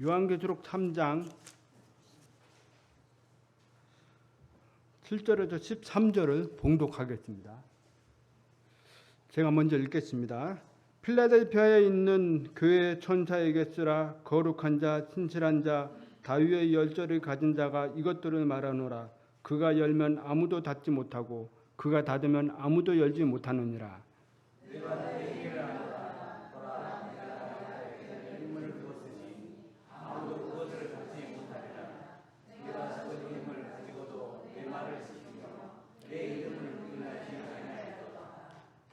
요한계시록 3장 7절에서 13절을 봉독하겠습니다. 제가 먼저 읽겠습니다. 필라델피아에 있는 교회 천사에게 쓰라. 거룩한 자, 진실한 자, 다윗의 열조를 가진 자가 이것들을 말하노라. 그가 열면 아무도 닫지 못하고 그가 닫으면 아무도 열지 못하느니라.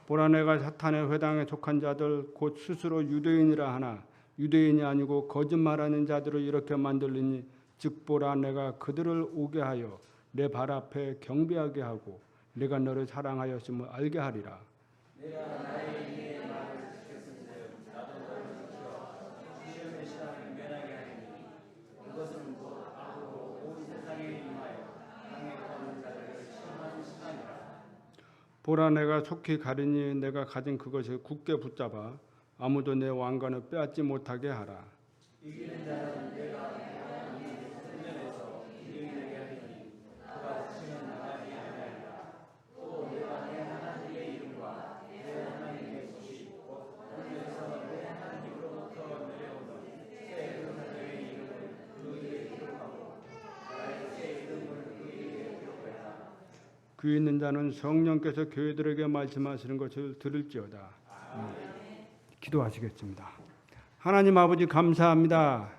보라, 내가 사탄의 회당에 속한 자들 곧 스스로 유대인이라 하나 유대인이 아니고 거짓말하는 자들을 이렇게 만들리니 즉 보라, 내가 그들을 오게 하여 내 발 앞에 경배하게 하고 내가 너를 사랑하였음을 알게 하리라. 내가 나의 이의 말을 지켰은즉 나도 너를 지켜 시험의 시간을 면하게 하리니 그것은 곧 앞으로 온 세상에 임하여 땅에 거하는 자들을 시험하는 시간이라. 보라, 내가 속히 가리니 내가 가진 그것을 굳게 붙잡아 아무도 내 왕관을 빼앗지 못하게 하라. 이기는 자는 내가 훈련해서 이기게 하리니 그가 지치면 나가지 아니하리라. 또 내가 내 하나님의 이름과 내 하나님의 소식 곧 하늘에서 내 하나님으로부터 내려오는 새 은사자의 이름을 그 위에 기록하고 나의 새 이름을 그 위에 기록하라. 귀 있는 자는 성령께서 교회들에게 말씀하시는 것을 들을지어다. 기도하시겠습니다. 하나님 아버지, 감사합니다.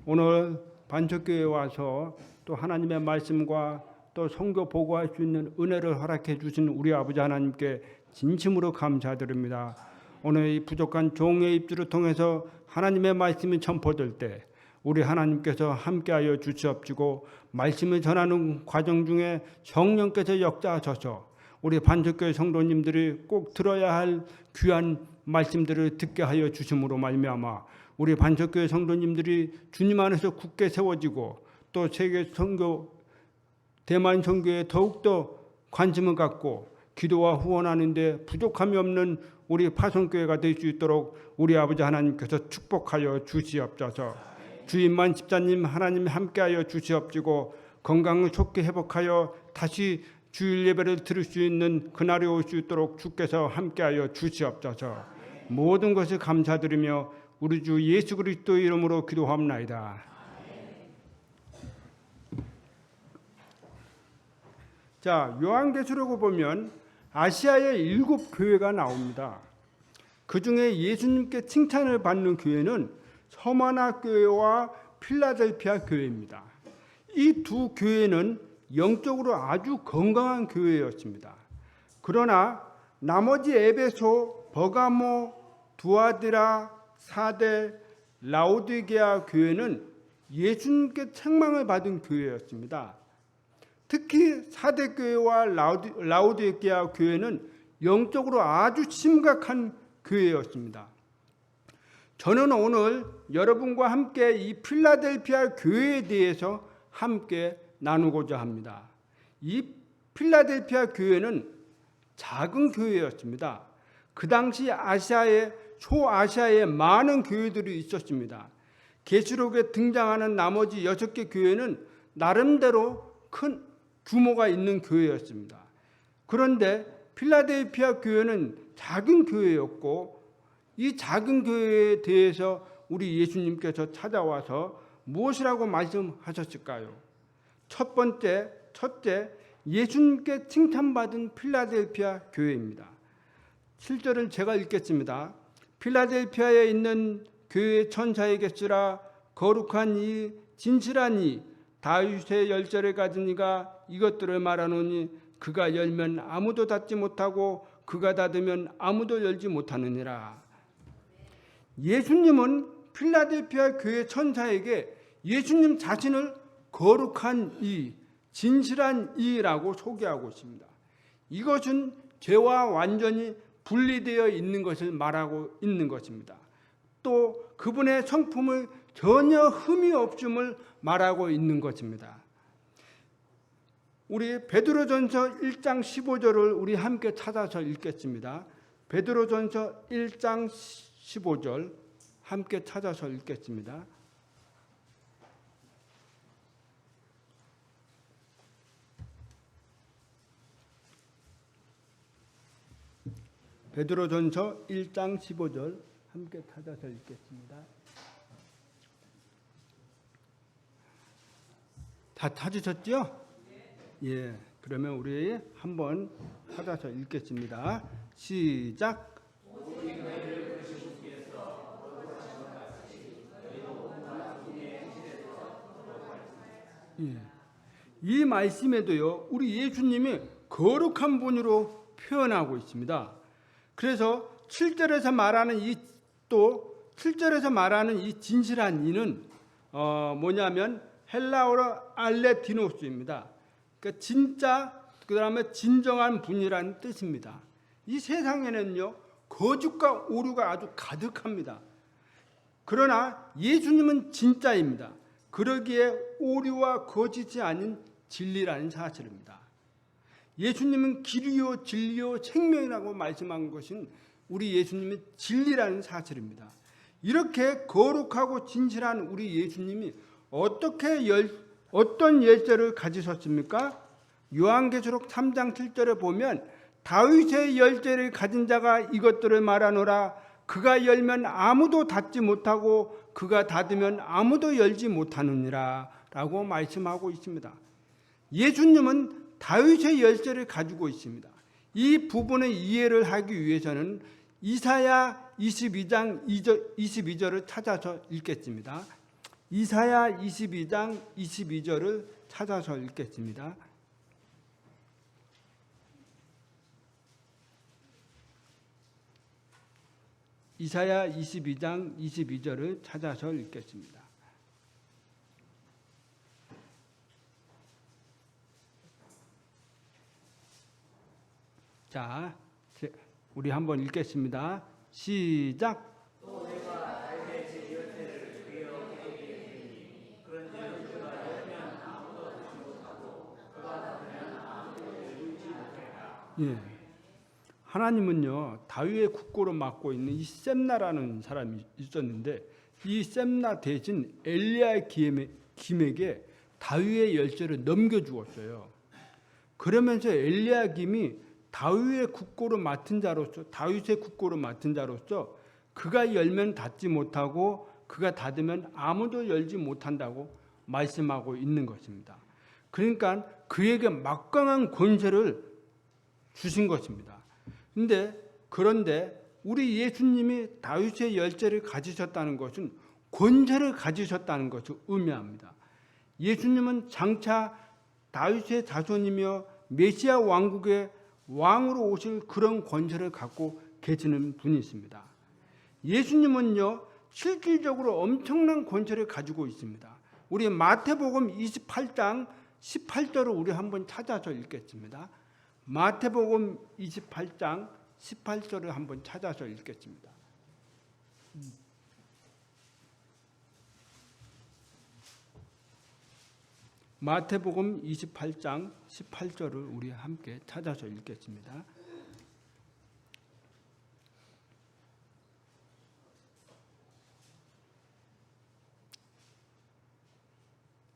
오늘 반석교회에 와서 또 하나님의 말씀과 또 선교 보고할 수 있는 은혜를 허락해 주신 우리 아버지 하나님께 진심으로 감사드립니다. 오늘 이 부족한 종의 입술을 통해서 하나님의 말씀이 선포될 때 우리 하나님께서 함께하여 주시옵시고 말씀을 전하는 과정 중에 성령께서 역사하셔서 우리 반석교회 성도님들이 꼭 들어야 할 귀한 말씀들을 듣게 하여 주심으로 말미암아 우리 반석교회 성도님들이 주님 안에서 굳게 세워지고 또 세계 선교, 대만 선교에 더욱더 관심을 갖고 기도와 후원하는 데 부족함이 없는 우리 파송교회가 될 수 있도록 우리 아버지 하나님께서 축복하여 주시옵소서. 주임만 집사님 하나님 함께하여 주시옵시고 건강을 좋게 회복하여 다시 주일 예배를 드릴 수 있는 그날이 올 수 있도록 주께서 함께하여 주시옵소서. 모든 것을 감사드리며 우리 주 예수 그리스도 이름으로 기도합나이다. 자, 요한계시록을 보면 아시아의 7교회가 나옵니다. 그 중에 예수님께 칭찬을 받는 교회는 서마나 교회와 필라델피아 교회입니다. 이 두 교회는 영적으로 아주 건강한 교회였습니다. 그러나 나머지 에베소, 버가모, 두아디라, 사대, 라오디게아 교회는 예수님께 책망을 받은 교회였습니다. 특히 사대 교회와 라오디게아 교회는 영적으로 아주 심각한 교회였습니다. 저는 오늘 여러분과 함께 이 필라델피아 교회에 대해서 함께 나누고자 합니다. 이 필라델피아 교회는 작은 교회였습니다. 그 당시 소아시아에 많은 교회들이 있었습니다. 계시록에 등장하는 나머지 6개 교회는 나름대로 큰 규모가 있는 교회였습니다. 그런데 필라델피아 교회는 작은 교회였고 이 작은 교회에 대해서 우리 예수님께서 찾아와서 무엇이라고 말씀하셨을까요? 첫째, 예수님께 칭찬받은 필라델피아 교회입니다. 7절을 제가 읽겠습니다. 필라델피아에 있는 교회 천사에게 쓰라. 거룩한 이, 진실한 이, 다윗의 열조를 가진 이가 이것들을 말하노니 그가 열면 아무도 닫지 못하고 그가 닫으면 아무도 열지 못하느니라. 예수님은 필라델피아 교회 천사에게 예수님 자신을 거룩한 이, 진실한 이라고 소개하고 있습니다. 이것은 죄와 완전히 분리되어 있는 것을 말하고 있는 것입니다. 또 그분의 성품을 전혀 흠이 없음을 말하고 있는 것입니다. 우리 베드로전서 1장 15절을 우리 함께 찾아서 읽겠습니다. 베드로전서 1장 15절 함께 찾아서 읽겠습니다. 베드로전서 1장 15절 함께 찾아서 읽겠습니다. 다 찾으셨죠? 예. 그러면 우리 한번 찾아서 읽겠습니다. 시작. 예. 이 말씀에도요, 우리 예수님이 거룩한 분으로 표현하고 있습니다. 그래서 7절에서 말하는 이 진실한 이는 뭐냐면 헬라어로 알레디노스입니다. 그러니까 진짜, 그다음에 진정한 분이라는 뜻입니다. 이 세상에는요, 거짓과 오류가 아주 가득합니다. 그러나 예수님은 진짜입니다. 그러기에 오류와 거짓이 아닌 진리라는 사실입니다. 예수님은 길이요 진리요 생명이라고 말씀한 것은 우리 예수님의 진리라는 사실입니다. 이렇게 거룩하고 진실한 우리 예수님이 어떤 열쇠를 가지셨습니까? 요한계시록 3장 7절에 보면 다윗의 열쇠를 가진 자가 이것들을 말하노라. 그가 열면 아무도 닫지 못하고 그가 닫으면 아무도 열지 못하느니라 라고 말씀하고 있습니다. 예수님은 다윗의 열쇠를 가지고 있습니다. 이 부분의 이해를 하기 위해서는 이사야 22장 22절을 찾아서 읽겠습니다. 이사야 22장 22절을 찾아서 읽겠습니다. 이사야 22장 22절을 찾아서 읽겠습니다. 자, 우리 한번 읽겠습니다. 시작. 예. 하나님은요, 다윗의 국고를 맡고 있는 이 셈나라는 사람이 있었는데, 이 셈나 대신 엘리야김에게 다윗의 열쇠를 넘겨주었어요. 그러면서 엘리야김이 다윗의 국고를 맡은 자로서 그가 열면 닫지 못하고 그가 닫으면 아무도 열지 못한다고 말씀하고 있는 것입니다. 그러니까 그에게 막강한 권세를 주신 것입니다. 그런데 우리 예수님이 다윗의 열쇠를 가지셨다는 것은 권세를 가지셨다는 것을 의미합니다. 예수님은 장차 다윗의 자손이며 메시아 왕국의 왕으로 오실 그런 권세를 갖고 계시는 분이십니다. 예수님은요, 실질적으로 엄청난 권세를 가지고 있습니다. 우리 마태복음 28장 18절을 우리 한번 찾아서 읽겠습니다. 마태복음 28장 18절을 한번 찾아서 읽겠습니다. 마태복음 28장 18절을 우리 함께 찾아서 읽겠습니다.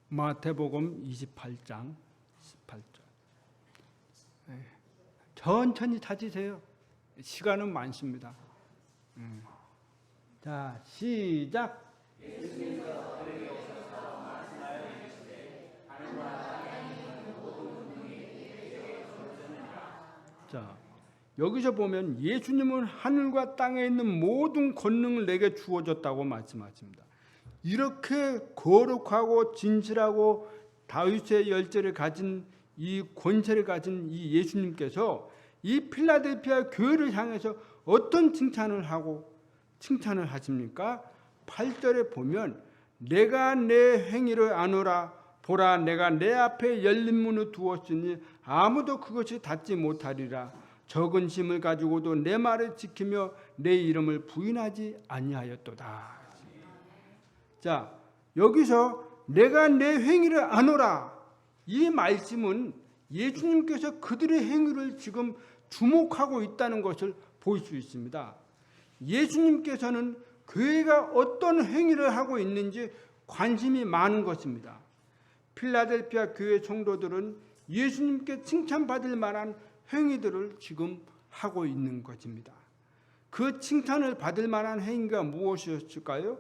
마태복음 28장 18절. 천천히 찾으세요. 시간은 많습니다. 자, 시작. 자, 여기서 보면 예수님은 하늘과 땅에 있는 모든 권능을 내게 주어졌다고 말씀하십니다. 이렇게 거룩하고 진실하고 다윗의 열쇠를 가진 이 권세를 가진 이 예수님께서 이 필라델피아 교회를 향해서 어떤 칭찬을 하십니까? 8절에 보면 내가 내 행위를 아노라. 보라, 내가 내 앞에 열린 문을 두었으니 아무도 그것이 닫지 못하리라. 적은 힘을 가지고도 내 말을 지키며 내 이름을 부인하지 아니하였도다. 자, 여기서 내가 내 행위를 아노라. 이 말씀은 예수님께서 그들의 행위를 지금 주목하고 있다는 것을 볼 수 있습니다. 예수님께서는 교회가 어떤 행위를 하고 있는지 관심이 많은 것입니다. 필라델피아 교회 성도들은 예수님께 칭찬받을 만한 행위들을 지금 하고 있는 것입니다. 그 칭찬을 받을 만한 행위가 무엇이었을까요?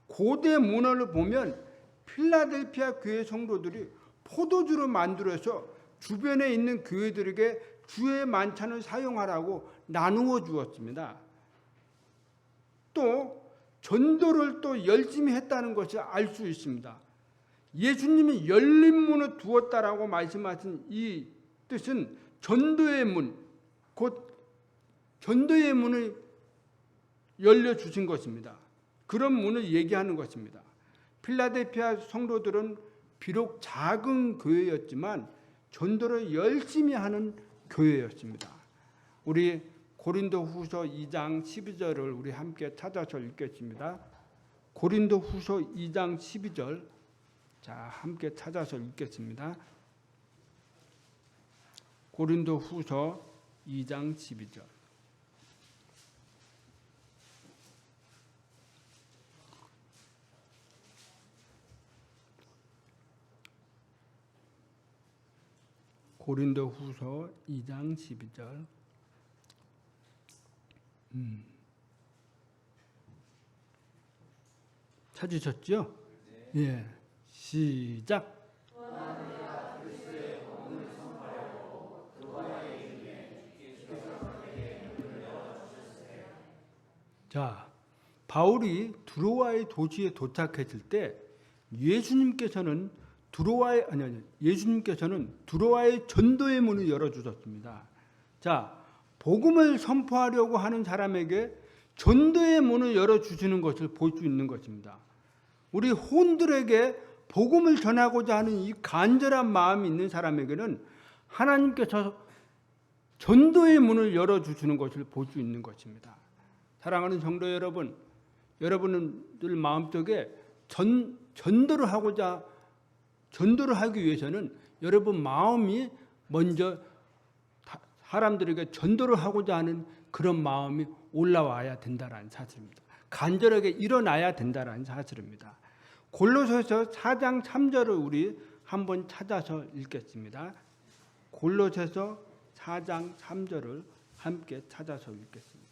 고대 문헌을 보면 필라델피아 교회 성도들이 포도주를 만들어서 주변에 있는 교회들에게 주의 만찬을 사용하라고 나누어 주었습니다. 또 전도를 또 열심히 했다는 것을 알 수 있습니다. 예수님이 열린 문을 두었다라고 말씀하신 이 뜻은 전도의 문, 곧 전도의 문을 열려주신 것입니다. 그런 문을 얘기하는 것입니다. 필라델피아 성도들은 비록 작은 교회였지만 전도를 열심히 하는 교회였습니다. 우리 고린도후서 2장 12절을 우리 함께 찾아서 읽겠습니다. 고린도후서 2장 12절, 자, 함께 찾아서 읽겠습니다. 고린도후서 2장 12절. 고린도후서 2장 12절. 찾으셨죠? 예. 시작. 자, 바울이 두로아의 도시에 도착했을 때 예수님께서는 두로아의 전도의 문을 열어주셨습니다. 자, 복음을 선포하려고 하는 사람에게 전도의 문을 열어주시는 것을 볼 수 있는 것입니다. 우리 혼들에게 복음을 전하고자 하는 이 간절한 마음이 있는 사람에게는 하나님께서 전도의 문을 열어주시는 것을 볼 수 있는 것입니다. 사랑하는 성도 여러분, 여러분들 마음속에 전도를 하기 위해서는 여러분 마음이 먼저 사람들에게 전도를 하고자 하는 그런 마음이 올라와야 된다는 사실입니다. 간절하게 일어나야 된다는 사실입니다. 골로새서 4장 3절을 우리 한번 찾아서 읽겠습니다. 골로새서 4장 3절을 함께 찾아서 읽겠습니다.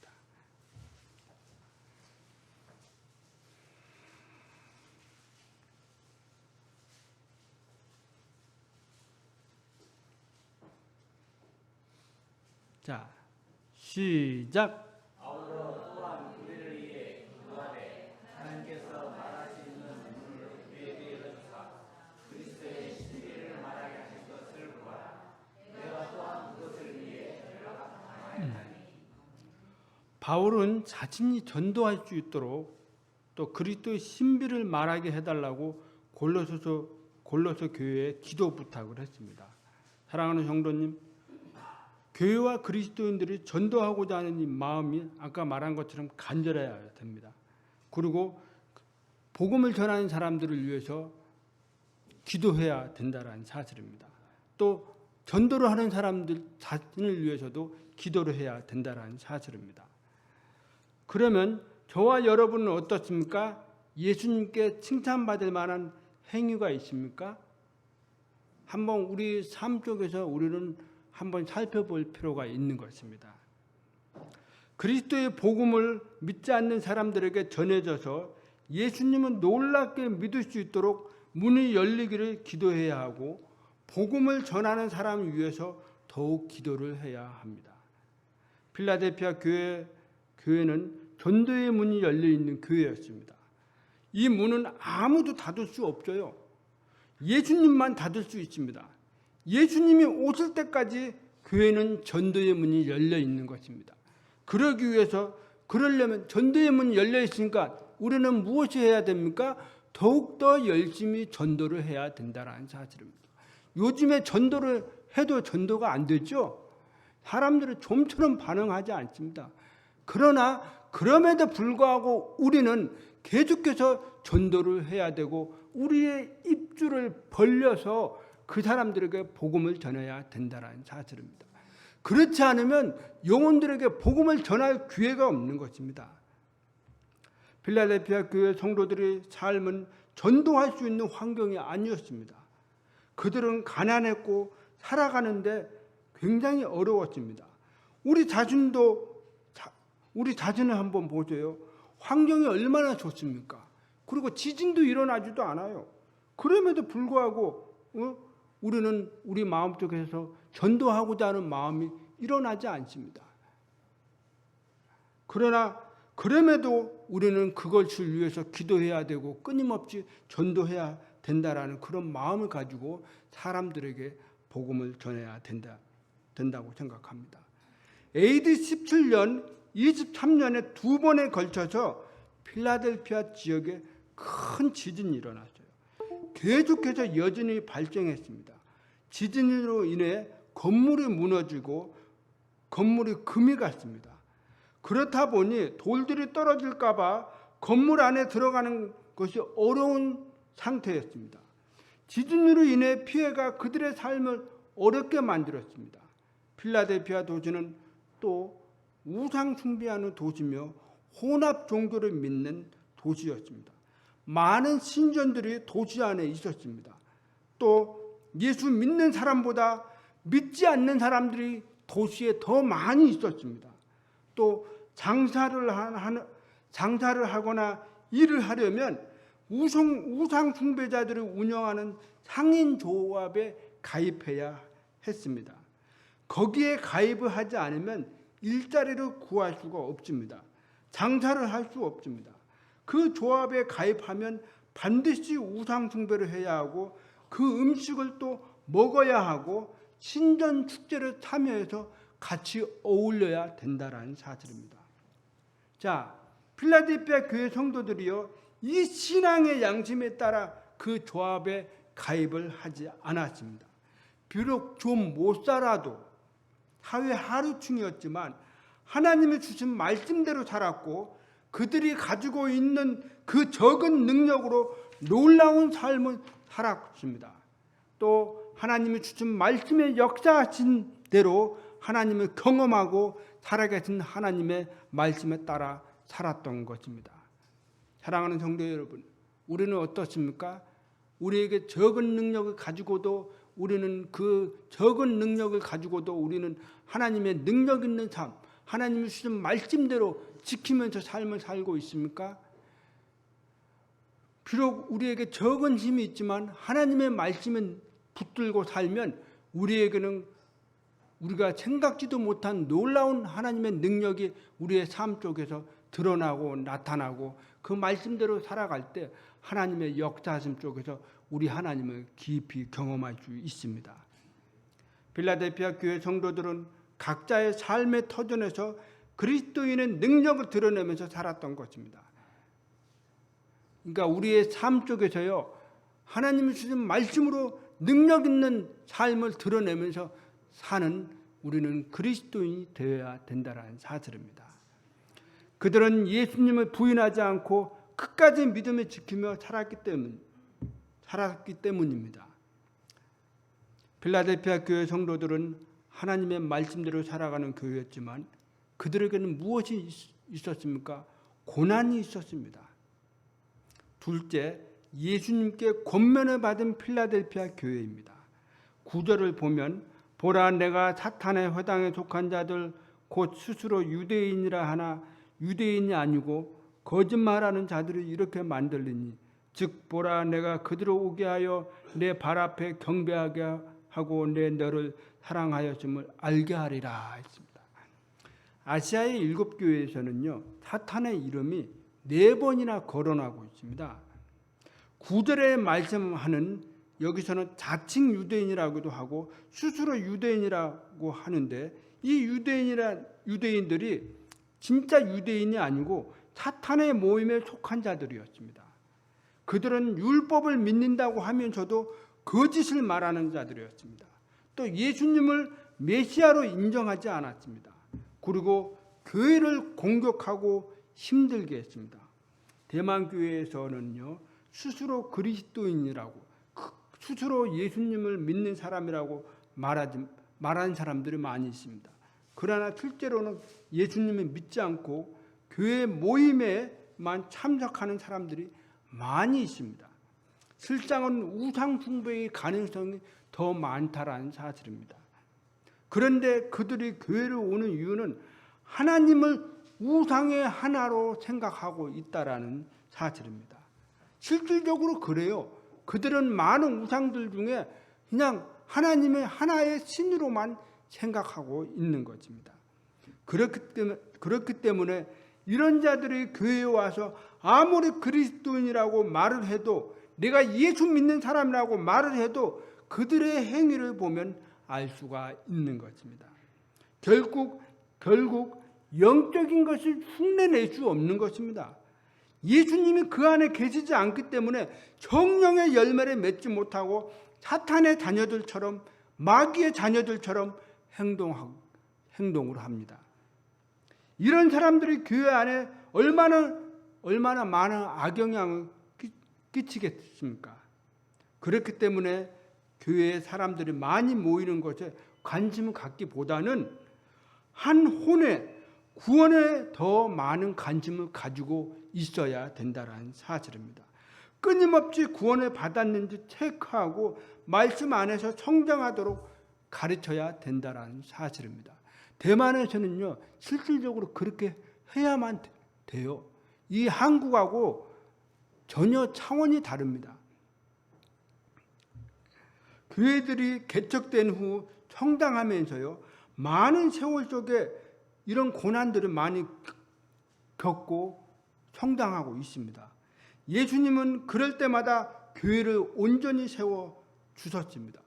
자, 시작. 바울은 자신이 전도할 수 있도록 또 그리스도의 신비를 말하게 해달라고 골로새 교회에 기도 부탁을 했습니다. 사랑하는 성도님, 교회와 그리스도인들이 전도하고자 하는 이 마음이 아까 말한 것처럼 간절해야 됩니다. 그리고 복음을 전하는 사람들을 위해서 기도해야 된다는 사실입니다. 또 전도를 하는 사람들 자신을 위해서도 기도를 해야 된다는 사실입니다. 그러면 저와 여러분은 어떻습니까? 예수님께 칭찬받을 만한 행위가 있습니까? 한번 우리 삶 속에서 우리는 한번 살펴볼 필요가 있는 것입니다. 그리스도의 복음을 믿지 않는 사람들에게 전해져서 예수님은 놀랍게 믿을 수 있도록 문이 열리기를 기도해야 하고 복음을 전하는 사람을 위해서 더욱 기도를 해야 합니다. 필라델피아 교회는 전도의 문이 열려있는 교회였습니다. 이 문은 아무도 닫을 수 없어요. 예수님만 닫을 수 있습니다. 예수님이 오실 때까지 교회는 전도의 문이 열려 있는 것입니다. 그러려면 전도의 문이 열려 있으니까 우리는 무엇이 해야 됩니까? 더욱더 열심히 전도를 해야 된다는 사실입니다. 요즘에 전도를 해도 전도가 안 되죠? 사람들은 좀처럼 반응하지 않습니다. 그러나 그럼에도 불구하고 우리는 계속해서 전도를 해야 되고 우리의 입줄을 벌려서 그 사람들에게 복음을 전해야 된다는 사실입니다. 그렇지 않으면 영혼들에게 복음을 전할 기회가 없는 것입니다. 필라델피아 교회 성도들의 삶은 전도할 수 있는 환경이 아니었습니다. 그들은 가난했고 살아가는데 굉장히 어려웠습니다. 우리 자신도 우리 자신을 한번 보세요. 환경이 얼마나 좋습니까? 그리고 지진도 일어나지도 않아요. 그럼에도 불구하고 우리는 우리 마음속에서 전도하고자 하는 마음이 일어나지 않습니다. 그러나 그럼에도 우리는 그것을 위해서 기도해야 되고 끊임없이 전도해야 된다라는 그런 마음을 가지고 사람들에게 복음을 전해야 된다고 생각합니다. AD 17년, 23년에 두 번에 걸쳐서 필라델피아 지역에 큰 지진이 일어났어요. 계속해서 여진이 발생했습니다. 지진으로 인해 건물이 무너지고 건물이 금이 갔습니다. 그렇다 보니 돌들이 떨어질까 봐 건물 안에 들어가는 것이 어려운 상태였습니다. 지진으로 인해 피해가 그들의 삶을 어렵게 만들었습니다. 필라델피아 도시는 또 우상 숭배하는 도시며 혼합 종교를 믿는 도시였습니다. 많은 신전들이 도시 안에 있었습니다. 또 예수 믿는 사람보다 믿지 않는 사람들이 도시에 더 많이 있었습니다. 또 장사를 하거나 일을 하려면 우상 숭배자들을 운영하는 상인 조합에 가입해야 했습니다. 거기에 가입을 하지 않으면 일자리를 구할 수가 없습니다. 장사를 할 수 없습니다. 그 조합에 가입하면 반드시 우상 숭배를 해야 하고 그 음식을 또 먹어야 하고 신전 축제를 참여해서 같이 어울려야 된다라는 사실입니다. 자, 필라델피아 교회 성도들이요, 이 신앙의 양심에 따라 그 조합에 가입을 하지 않았습니다. 비록 좀 못 살아도 사회 하루충이었지만 하나님이 주신 말씀대로 살았고 그들이 가지고 있는 그 적은 능력으로 놀라운 삶을 살았습니다. 또 하나님이 주신 말씀의 역사하신 대로 하나님을 경험하고 살아계신 하나님의 말씀에 따라 살았던 것입니다. 사랑하는 성도 여러분, 우리는 어떻습니까? 우리에게 적은 능력을 가지고도 우리는 그 적은 능력을 가지고도 우리는 하나님의 능력 있는 삶, 하나님이 주신 말씀대로 지키면서 삶을 살고 있습니까? 비록 우리에게 적은 힘이 있지만 하나님의 말씀을 붙들고 살면 우리에게는 우리가 생각지도 못한 놀라운 하나님의 능력이 우리의 삶 속에서 드러나고 나타나고 그 말씀대로 살아갈 때 하나님의 역사하심 속에서 우리 하나님을 깊이 경험할 수 있습니다. 필라델피아 교회 성도들은 각자의 삶의 터전에서 그리스도인의 능력을 드러내면서 살았던 것입니다. 그러니까 우리의 삶 속에서요, 하나님이 주신 말씀으로 능력 있는 삶을 드러내면서 사는 우리는 그리스도인이 되어야 된다는 사실입니다. 그들은 예수님을 부인하지 않고 끝까지 믿음을 지키며 살았기 때문입니다. 필라델피아 교회 성도들은 하나님의 말씀대로 살아가는 교회였지만 그들에게는 무엇이 있었습니까? 고난이 있었습니다. 둘째, 예수님께 권면을 받은 필라델피아 교회입니다. 9절을 보면 보라, 내가 사탄의 회당에 속한 자들 곧 스스로 유대인이라 하나 유대인이 아니고 거짓말하는 자들이 이렇게 만들리니 즉 보라, 내가 그들을 오게 하여 내 발 앞에 경배하게 하고 내 너를 사랑하였음을 알게 하리라 했습니다. 아시아의 7교회에서는요, 사탄의 이름이 4번이나 거론하고 있습니다. 9절에 말씀하는 여기서는 자칭 유대인이라고도 하고 스스로 유대인이라고 하는데 이 유대인들이 진짜 유대인이 아니고 사탄의 모임에 속한 자들이었습니다. 그들은 율법을 믿는다고 하면서도 거짓을 말하는 자들이었습니다. 또 예수님을 메시아로 인정하지 않았습니다. 그리고 교회를 공격하고 힘들게 했습니다. 대만 교회에서는요, 스스로 그리스도인이라고 스스로 예수님을 믿는 사람이라고 말하는 사람들이 많이 있습니다. 그러나 실제로는 예수님을 믿지 않고 교회 모임에만 참석하는 사람들이 많이 있습니다. 실상은 우상 숭배의 가능성이 더 많다라는 사실입니다. 그런데 그들이 교회를 오는 이유는 하나님을 우상의 하나로 생각하고 있다라는 사실입니다. 실질적으로 그래요. 그들은 많은 우상들 중에 그냥 하나님의 하나의 신으로만 생각하고 있는 것입니다. 그렇기 때문에 이런 자들이 교회에 와서 아무리 그리스도인이라고 말을 해도, 내가 예수 믿는 사람이라고 말을 해도 그들의 행위를 보면 알 수가 있는 것입니다. 결국 영적인 것을 흉내낼 수 없는 것입니다. 예수님이 그 안에 계시지 않기 때문에 성령의 열매를 맺지 못하고 사탄의 자녀들처럼, 마귀의 자녀들처럼 행동을 합니다. 이런 사람들이 교회 안에 얼마나 많은 악영향을 끼치겠습니까? 그렇기 때문에 교회에 사람들이 많이 모이는 것에 관심을 갖기보다는 한 혼의 구원에 더 많은 관심을 가지고 있어야 된다는 사실입니다. 끊임없이 구원을 받았는지 체크하고 말씀 안에서 성장하도록 가르쳐야 된다는 사실입니다. 대만에서는요, 실질적으로 그렇게 해야만 돼요. 이 한국하고 전혀 차원이 다릅니다. 교회들이 개척된 후 성장하면서요, 많은 세월 속에 이런 고난들을 많이 겪고 성장하고 있습니다. 예수님은 그럴 때마다 교회를 온전히 세워 주셨습니다.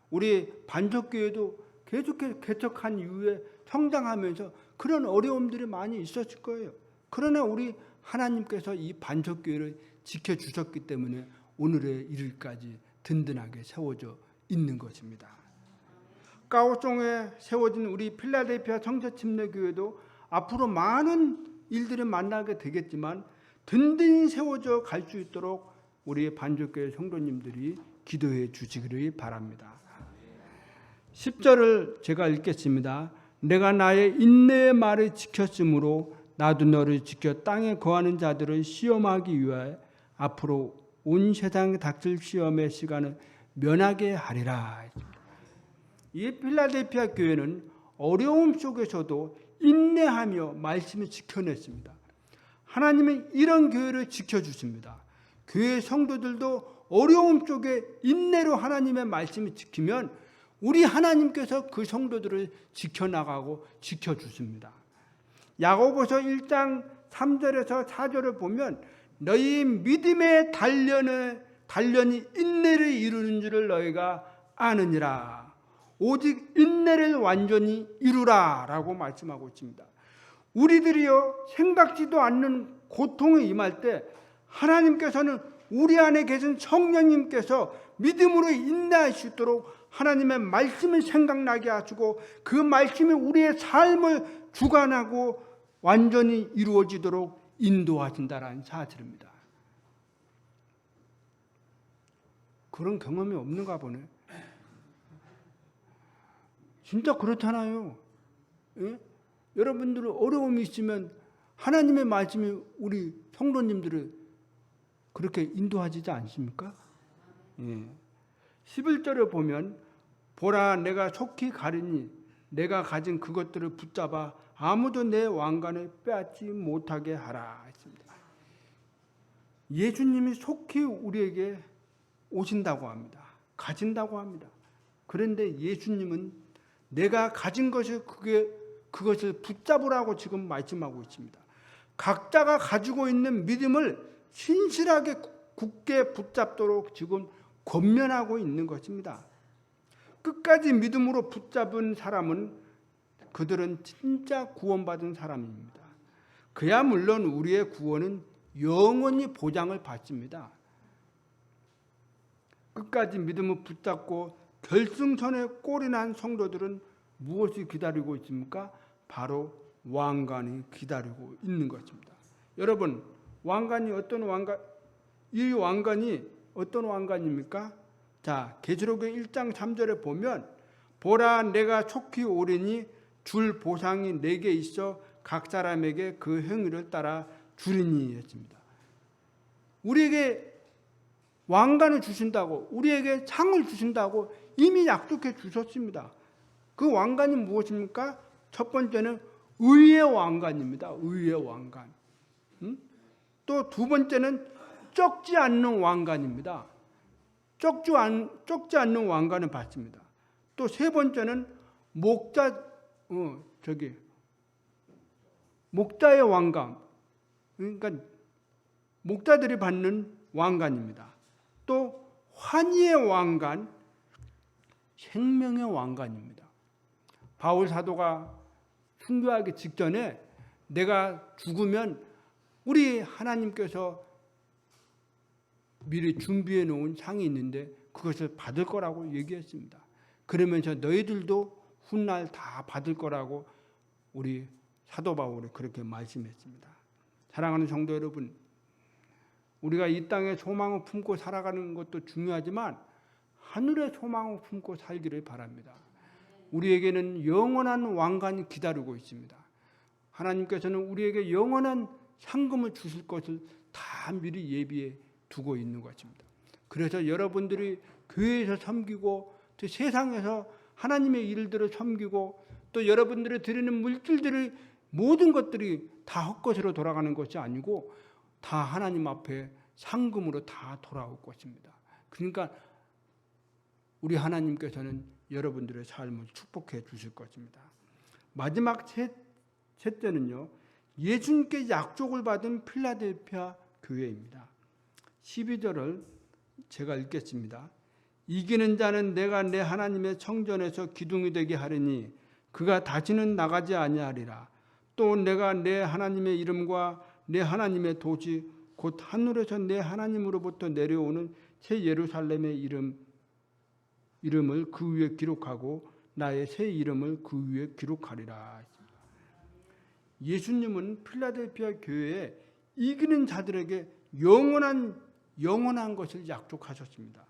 우리 반석교회도 계속해서 개척한 이후에 성장하면서 그런 어려움들이 많이 있었을 거예요. 그러나 우리 하나님께서 이 반석교회를 지켜주셨기 때문에 오늘의 일까지 든든하게 세워져 있는 것입니다. 까오송에 세워진 우리 필라델피아 성서침례교회도 앞으로 많은 일들을 만나게 되겠지만 든든히 세워져 갈 수 있도록 우리 반석교회 성도님들이 기도해 주시기를 바랍니다. 10절을 제가 읽겠습니다. 내가 나의 인내의 말을 지켰으므로 나도 너를 지켜 땅에 거하는 자들을 시험하기 위하여 앞으로 온 세상에 닥칠 시험의 시간을 면하게 하리라. 이 필라델피아 교회는 어려움 속에서도 인내하며 말씀을 지켜냈습니다. 하나님은 이런 교회를 지켜주십니다. 교회 성도들도 어려움 속에 인내로 하나님의 말씀을 지키면 우리 하나님께서 그 성도들을 지켜나가고 지켜주십니다. 야고보서 1장 3절에서 4절을 보면 너희 믿음의 단련이 인내를 이루는 줄을 너희가 아느니라. 오직 인내를 완전히 이루라 라고 말씀하고 있습니다. 우리들이요, 생각지도 않는 고통에 임할 때 하나님께서는 우리 안에 계신 성령님께서 믿음으로 인내할 수 있도록 하나님의 말씀을 생각나게 하시고 그 말씀이 우리의 삶을 주관하고 완전히 이루어지도록 인도하신다는 사실입니다. 그런 경험이 없는가 보네. 진짜 그렇잖아요. 예? 여러분들 어려움이 있으면 하나님의 말씀이 우리 성도님들을 그렇게 인도하지 않습니까? 예. 11절에 보면 보라 내가 속히 가리니 내가 가진 그것들을 붙잡아 아무도 내 왕관을 빼앗지 못하게 하라 했습니다. 예수님이 속히 우리에게 오신다고 합니다. 가진다고 합니다. 그런데 예수님은 내가 가진 것을 그것을 붙잡으라고 지금 말씀하고 있습니다. 각자가 가지고 있는 믿음을 신실하게 굳게 붙잡도록 지금 권면하고 있는 것입니다. 끝까지 믿음으로 붙잡은 사람은 그들은 진짜 구원받은 사람입니다. 그야 물론 우리의 구원은 영원히 보장을 받습니다. 끝까지 믿음을 붙잡고 결승선에 꼴이 난 성도들은 무엇이 기다리고 있습니까? 바로 왕관이 기다리고 있는 것입니다. 여러분, 왕관이 이 왕관이 어떤 왕관입니까? 자, 계시록의 1장 3절에 보면 보라 내가 속히 오리니 줄 보상이 내게 있어 각 사람에게 그 행위를 따라 주리니 했습니다. 우리에게 왕관을 주신다고, 우리에게 상을 주신다고 이미 약속해 주셨습니다. 그 왕관이 무엇입니까? 첫 번째는 의의 왕관입니다. 의의 왕관. 또 두 번째는 쩍지 않는 왕관입니다. 쩍지 않는 왕관을 받습니다. 또 세 번째는 목자의 왕관. 그러니까 목자들이 받는 왕관입니다. 또 환희의 왕관, 생명의 왕관입니다. 바울 사도가 순교하기 직전에 내가 죽으면 우리 하나님께서 미리 준비해 놓은 상이 있는데 그것을 받을 거라고 얘기했습니다. 그러면서 너희들도 훗날 다 받을 거라고 우리 사도 바울이 그렇게 말씀했습니다. 사랑하는 성도 여러분, 우리가 이 땅에 소망을 품고 살아가는 것도 중요하지만 하늘의 소망을 품고 살기를 바랍니다. 우리에게는 영원한 왕관이 기다리고 있습니다. 하나님께서는 우리에게 영원한 상금을 주실 것을 다 미리 예비해 두고 있는 것입니다. 그래서 여러분들이 교회에서 섬기고 또 세상에서 하나님의 일들을 섬기고 또 여러분들이 드리는 물질들이 모든 것들이 다 헛것으로 돌아가는 것이 아니고 다 하나님 앞에 상금으로 다 돌아올 것입니다. 그러니까 우리 하나님께서는 여러분들의 삶을 축복해 주실 것입니다. 마지막 셋째는요, 예수님께 약속을 받은 필라델피아 교회입니다. 12절을 제가 읽겠습니다. 이기는 자는 내가 내 하나님의 성전에서 기둥이 되게 하리니 그가 다시는 나가지 아니하리라. 또 내가 내 하나님의 이름과 내 하나님의 도시 곧 하늘에서 내 하나님으로부터 내려오는 새 예루살렘의 이름을 그 위에 기록하고 나의 새 이름을 그 위에 기록하리라. 예수님은 필라델피아 교회에 이기는 자들에게 영원한 것을 약속하셨습니다.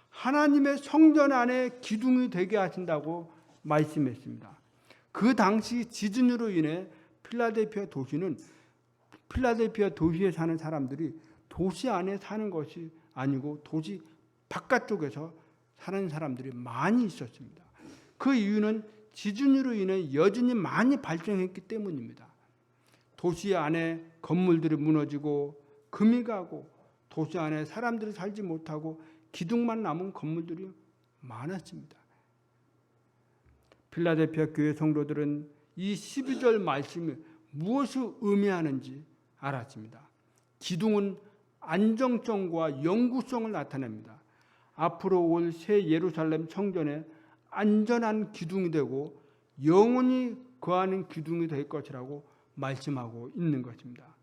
하나님의 성전 안에 기둥이 되게 하신다고 말씀했습니다. 그 당시 지진으로 인해 필라델피아 도시에 사는 사람들이 도시 안에 사는 것이 아니고 도시 바깥쪽에서 사는 사람들이 많이 있었습니다. 그 이유는 지진으로 인해 여진이 많이 발생했기 때문입니다. 도시 안에 건물들이 무너지고 금이 가고 도시 안에 사람들이 살지 못하고 기둥만 남은 건물들이 많았습니다. 필라델피아 교회 성도들은 이 12절 말씀이 무엇을 의미하는지 알았습니다. 기둥은 안정성과 영구성을 나타냅니다. 앞으로 올 새 예루살렘 성전에 안전한 기둥이 되고 영원히 거하는 기둥이 될 것이라고 말씀하고 있는 것입니다.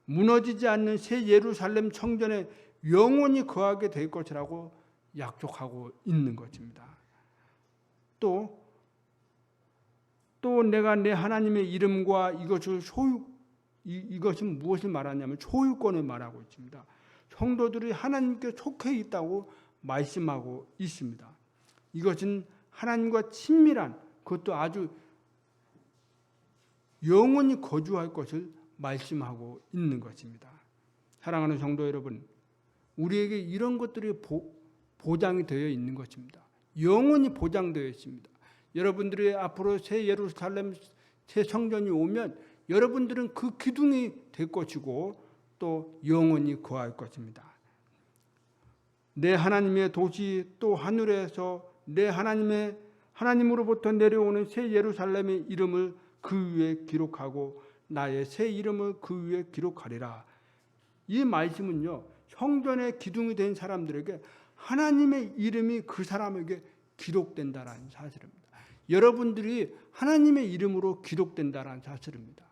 무너지지 않는 새 예루살렘 성전에 영원히 거하게 될 것이라고 약속하고 있는 것입니다. 또 내가 내 하나님의 이름과 이것은 무엇을 말하냐면 소유권을 말하고 있습니다. 성도들이 하나님께 속해 있다고 말씀하고 있습니다. 이것은 하나님과 친밀한, 그것도 아주 영원히 거주할 것을 말씀하고 있는 것입니다. 사랑하는 성도 여러분, 우리에게 이런 것들이 보장이 되어 있는 것입니다. 영원히 보장되어 있습니다. 여러분들이 앞으로 새 예루살렘 새 성전이 오면 여러분들은 그 기둥이 될 것이고 또 영원히 거할 것입니다. 내 하나님의 도시 또 하늘에서 내 하나님으로부터 내려오는 새 예루살렘의 이름을 그 위에 기록하고 나의 새 이름을 그 위에 기록하리라. 이 말씀은요, 성전의 기둥이 된 사람들에게 하나님의 이름이 그 사람에게 기록된다라는 사실입니다. 여러분들이 하나님의 이름으로 기록된다라는 사실입니다.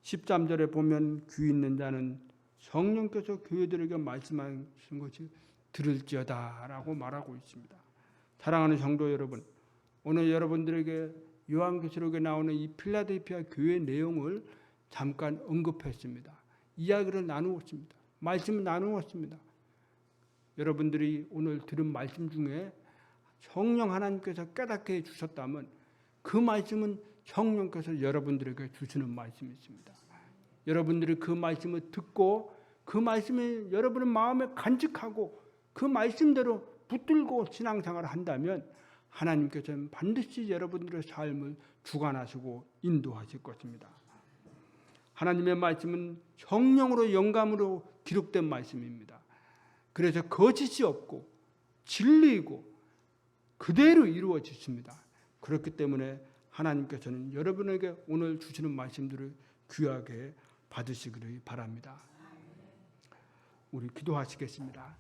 13절에 보면 귀 있는 자는 성령께서 교회들에게 말씀하신 것이 들을지어다라고 말하고 있습니다. 사랑하는 성도 여러분, 오늘 여러분들에게 요한계시록에 나오는 이 필라델피아 교회 내용을 잠깐 언급했습니다. 이야기를 나누었습니다. 말씀을 나누었습니다. 여러분들이 오늘 들은 말씀 중에 성령 하나님께서 깨닫게 해주셨다면 그 말씀은 성령께서 여러분들에게 주시는 말씀이 있습니다. 여러분들이 그 말씀을 듣고 그 말씀이 여러분의 마음에 간직하고 그 말씀대로 붙들고 신앙생활을 한다면 하나님께서는 반드시 여러분들의 삶을 주관하시고 인도하실 것입니다. 하나님의 말씀은 성령으로 영감으로 기록된 말씀입니다. 그래서 거짓이 없고 진리이고 그대로 이루어지십니다. 그렇기 때문에 하나님께서는 여러분에게 오늘 주시는 말씀들을 귀하게 받으시기를 바랍니다. 우리 기도하시겠습니다.